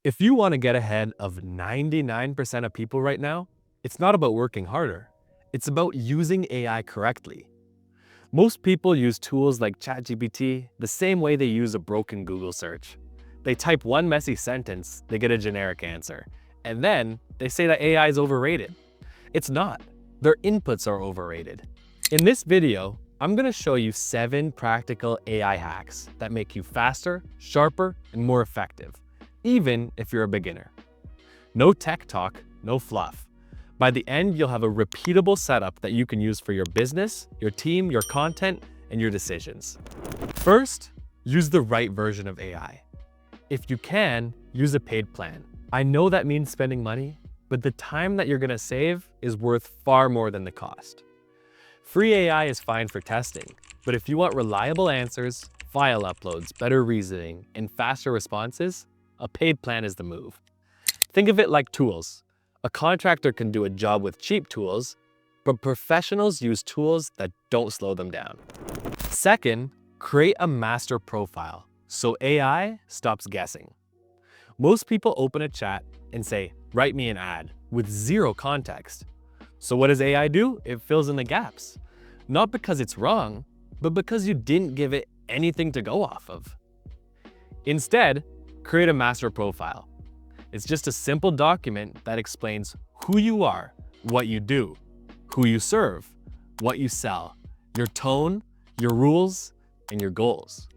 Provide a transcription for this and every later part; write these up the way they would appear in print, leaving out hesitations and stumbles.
If you want to get ahead of 99% of people right now, it's not about working harder. It's about using AI correctly. Most people use tools like ChatGPT the same way they use a broken Google search. They type one messy sentence, they get a generic answer, and then they say that AI is overrated. It's not. Their inputs are overrated. In this video, I'm going to show you 7 practical AI hacks that make you faster, sharper, and more effective, even if you're a beginner. No tech talk, no fluff. By the end, you'll have a repeatable setup that you can use for your business, your team, your content, and your decisions. First, use the right version of AI. If you can, use a paid plan. I know that means spending money, but the time that you're going to save is worth far more than the cost. Free AI is fine for testing, but if you want reliable answers, file uploads, better reasoning, and faster responses, a paid plan is the move. Think of it like tools. A contractor can do a job with cheap tools, but professionals use tools that don't slow them down. Second, create a master profile so AI stops guessing. Most people open a chat and say, "Write me an ad," with zero context. So what does AI do? It fills in the gaps. Not because it's wrong, but because you didn't give it anything to go off of. Instead, create a master profile. It's just a simple document that explains who you are, what you do, who you serve, what you sell, your tone, your rules, and your goals.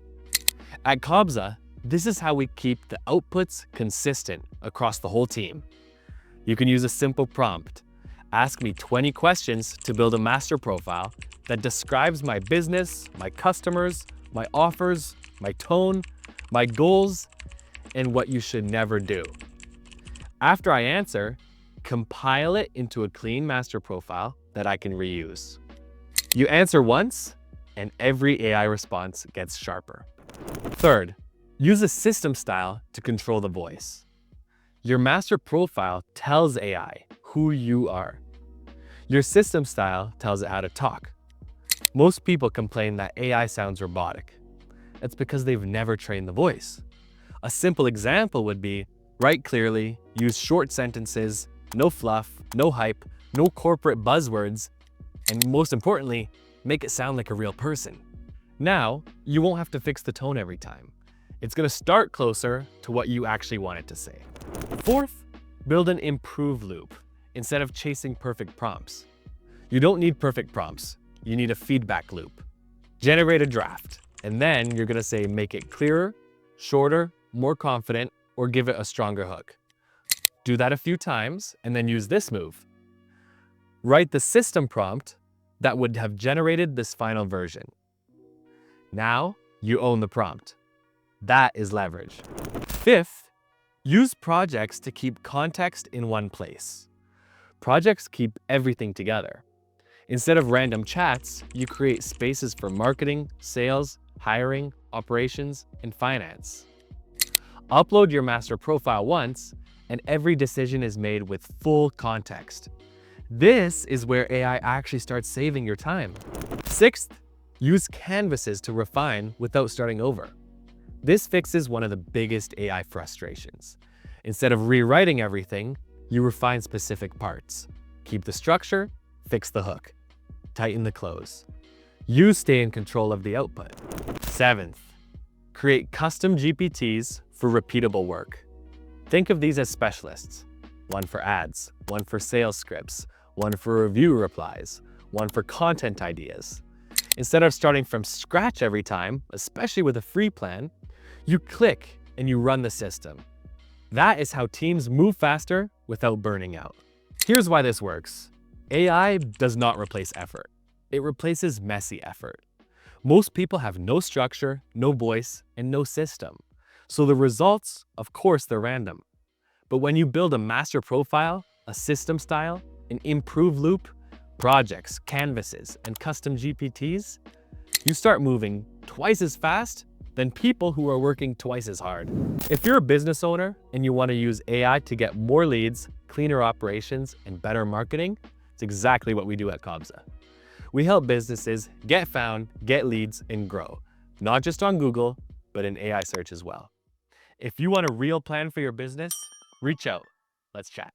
At Kobza, this is how we keep the outputs consistent across the whole team. You can use a simple prompt. Ask me 20 questions to build a master profile that describes my business, my customers, my offers, my tone, my goals, and what you should never do. After I answer, compile it into a clean master profile that I can reuse. You answer once, and every AI response gets sharper. Third, use a system style to control the voice. Your master profile tells AI who you are. Your system style tells it how to talk. Most people complain that AI sounds robotic. That's because they've never trained the voice. A simple example would be, write clearly, use short sentences, no fluff, no hype, no corporate buzzwords, and most importantly, make it sound like a real person. Now, you won't have to fix the tone every time. It's going to start closer to what you actually want it to say. Fourth, build an improve loop instead of chasing perfect prompts. You don't need perfect prompts. You need a feedback loop. Generate a draft, and then you're going to say make it clearer, shorter, more confident, or give it a stronger hook. Do that a few times, and then use this move. Write the system prompt that would have generated this final version. Now, you own the prompt. That is leverage. Fifth, use projects to keep context in one place. Projects keep everything together. Instead of random chats, you create spaces for marketing, sales, hiring, operations, and finance. Upload your master profile once, and every decision is made with full context. This is where AI actually starts saving your time. Sixth, use canvases to refine without starting over. This fixes one of the biggest AI frustrations. Instead of rewriting everything, you refine specific parts. Keep the structure, fix the hook, tighten the close. You stay in control of the output. Seventh, create custom GPTs for repeatable work. Think of these as specialists. One for ads, one for sales scripts, one for review replies, one for content ideas. Instead of starting from scratch every time, especially with a free plan, you click and you run the system. That is how teams move faster without burning out. Here's why this works. AI does not replace effort. It replaces messy effort. Most people have no structure, no voice, and no system. So the results, of course, they're random. But when you build a master profile, a system style, an improve loop, projects, canvases, and custom GPTs, you start moving twice as fast than people who are working twice as hard. If you're a business owner and you want to use AI to get more leads, cleaner operations, and better marketing, it's exactly what we do at Kobza. We help businesses get found, get leads, and grow, not just on Google, but in AI search as well. If you want a real plan for your business, reach out. Let's chat.